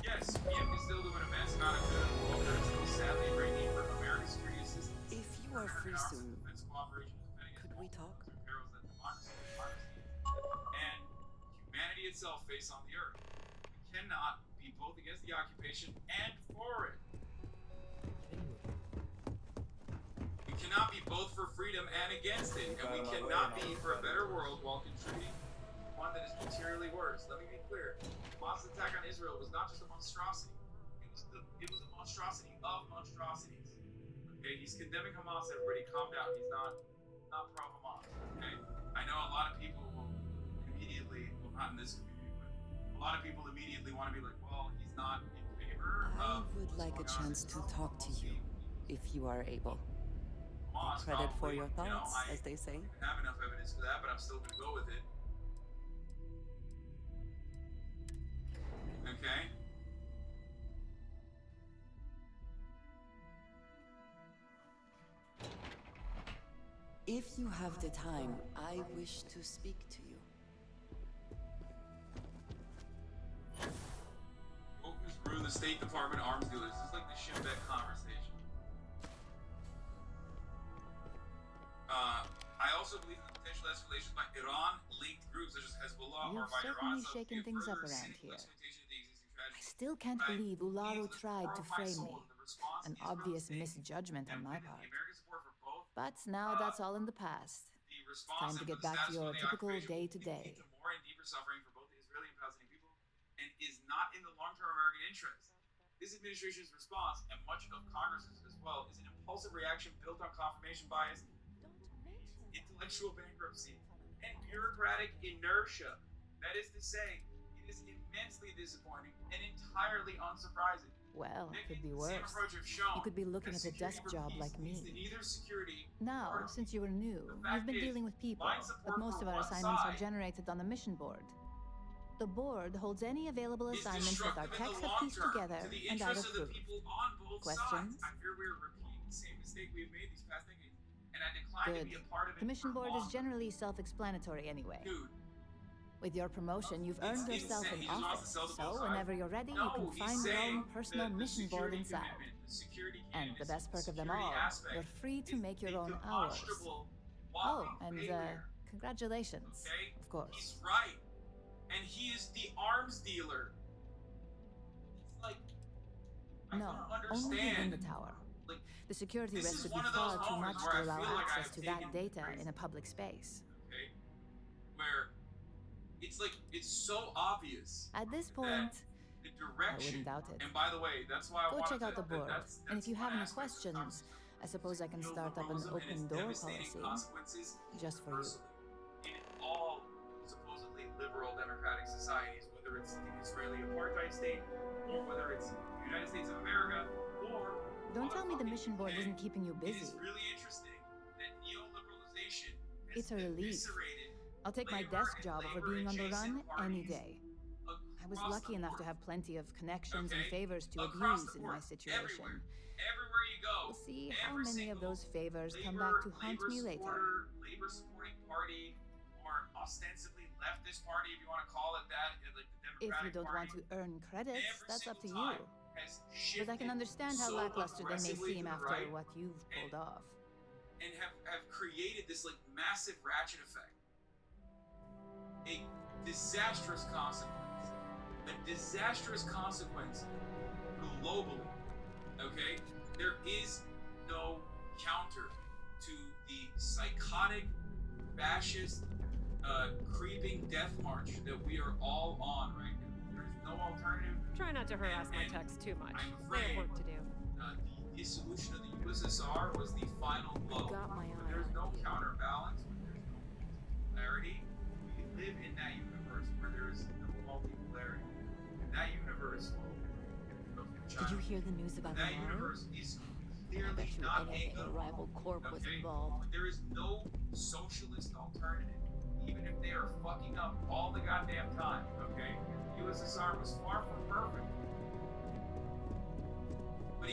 Yes, PM can still do an advanced amount of good, while there is still sadly a great need for American security assistance. If you are free soon, Defense cooperation is defending could we talk? the perils that democracy and humanity itself face on the earth. We cannot be both against the occupation and for it. We cannot be both for freedom and against it, and we cannot be for a better world while contributing to one that is materially worse. Let me be clear. Hamas' attack on Israel was not just a monstrosity. It was a monstrosity of monstrosities. Okay, he's condemning Hamas. Everybody, calm down. He's not pro-Hamas. Okay, I know a lot of people will immediately, well, not in this community, but a lot of people immediately want to be like, well, he's not in favor I of. would like a chance to talk to you, if you are able. Hamas, Credit for probably, your you know, thoughts, as they say. I have enough evidence for that, but I'm still gonna go with it. Okay. If you have the time, I wish to speak to you. Focus through the State Department arms dealers. This is like the Shimbeck conversation. I also believe in the potential escalation by Iran-linked groups such as Hezbollah or You've by Iran certainly itself shaken to be a things up further around cynical here. exploitation of the existing I tragedy. still can't Right. believe Ularu Needless to tried to broke my frame soul. me. The response An is from obvious the state. misjudgment on my And part. the American support for both But now that's all in the past. the It's response time to and get for the back to status your quo of the typical occupation will day-to-day. lead to more and deeper suffering for both the Israeli and Palestinian people, and is not in the long-term American interest. This administration's response, and much of Congress's as well, is an impulsive reaction built on confirmation bias, intellectual bankruptcy, and bureaucratic inertia. That is to say, it is immensely disappointing and entirely unsurprising Well, it could be Same worse. approach I've shown. You could be looking As at a desk security job for like peace leads me. to neither security Now, nor since you were new, The fact you've been is, dealing with people, line support but most for of our one assignments are side generated on the mission board. The board holds any available is assignments that our destructive in techs the have long pieced term together to the and are interests of the approved. people on both Questions? sides. I fear we are repeating the same mistake we've made these past decades, and I decline to Good. be a part of it. The mission for board is longer. generally self-explanatory anyway. Dude, With your promotion, you've earned It's yourself insane. an He just wants to office, sell to so both whenever sides. you're ready, no, you can he's find your saying own personal the mission board security inside. commitment, the security And the canvas, best perk of them security all, aspect you're free to is make your a own hours. demonstrable Oh, walking and failure, congratulations. okay? Of course. He's right. And he is the arms dealer. It's like, I No, don't only in understand. the tower. Like, The security this risk is would be one of those far too moments much where to I allow feel like access I've to that taken data crazy. in a public space. okay? Where it's like, it's so obvious At this that point, the I direction, wouldn't doubt it. and by the way, that's why I Go wanted check out to, the board. that's And if you one have any aspect of this questions, conversation. I suppose I can Kill start up an liberalism and open its door devastating policy consequences just for you. universally in all supposedly liberal democratic societies, whether it's the Israeli apartheid state or whether it's the United States of America or Don't tell me the mission board UK. isn't keeping you It busy. is really interesting that neoliberalization has It's a relief. eviscerated I'll take my labor desk and job over labor being on the adjacent run any parties day. I was across lucky the enough to board. have plenty of connections and Okay? favors to Across abuse the in board, my situation. Everywhere you go. We'll see how every many of single those favors come labor- back to haunt labor me later. supporter, labor supporting party, or ostensibly leftist party, if you want to call it that, like the If Democratic you don't want Party, to earn credits, every that's up to single time you. has But I shifted can understand how so lackluster they may aggressively seem to the after right what you've pulled off. and have created this like massive ratchet effect. A disastrous consequence. A disastrous consequence globally. Okay? There is no counter to the psychotic, fascist, creeping death march that we are all on right now. There's no alternative. Try not to harass my And techs too much. I'm They have afraid work to do. the dissolution of the USSR was the final blow. got my When eye there's on no you. counterbalance, when there's no multipolarity, we live in that universe where there is no multipolarity. And that universe, Did you hear the news about that Amaru? universe is I clearly bet you not a anything good a rival corp was okay? involved. There is no socialist alternative, even if they are fucking up all the goddamn time, okay? The USSR was far from perfect. But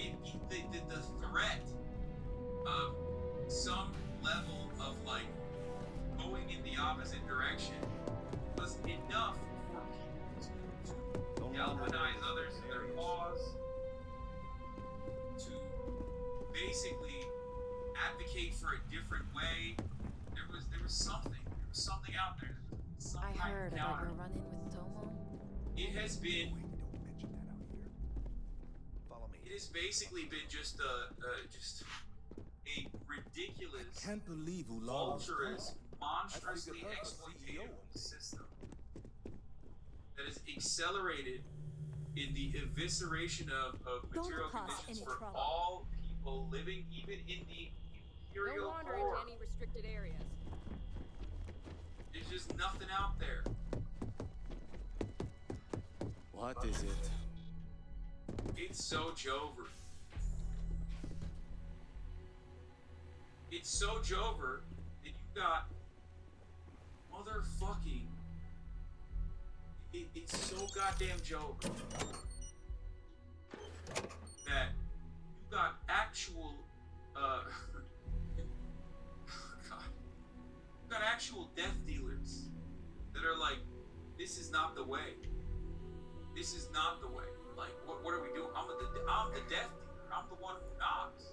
the threat of some level of like going in the opposite direction was enough for people to galvanize others in their cause, to basically advocate for a different way. There was something out there. Some I kind of heard about counter. your run-in with Tomo. It has been. Don't mention that out here. Follow me. It has basically been just a ridiculous, Can't believe Ulan was vulturous, gone. monstrously I figured her for CEO exploitative one day. system that has accelerated in the evisceration of material cause conditions any for trouble. all people living even in the No imperial wander into core. any restricted areas. There's just nothing out there. What is it? It's so Jover. It's so Jover that you got motherfucking. It's so goddamn Jover that you got actual. God. You got actual death dealers that are like, this is not the way. This is not the way. Like, what are we doing? I'm the death dealer. I'm the one who knocks.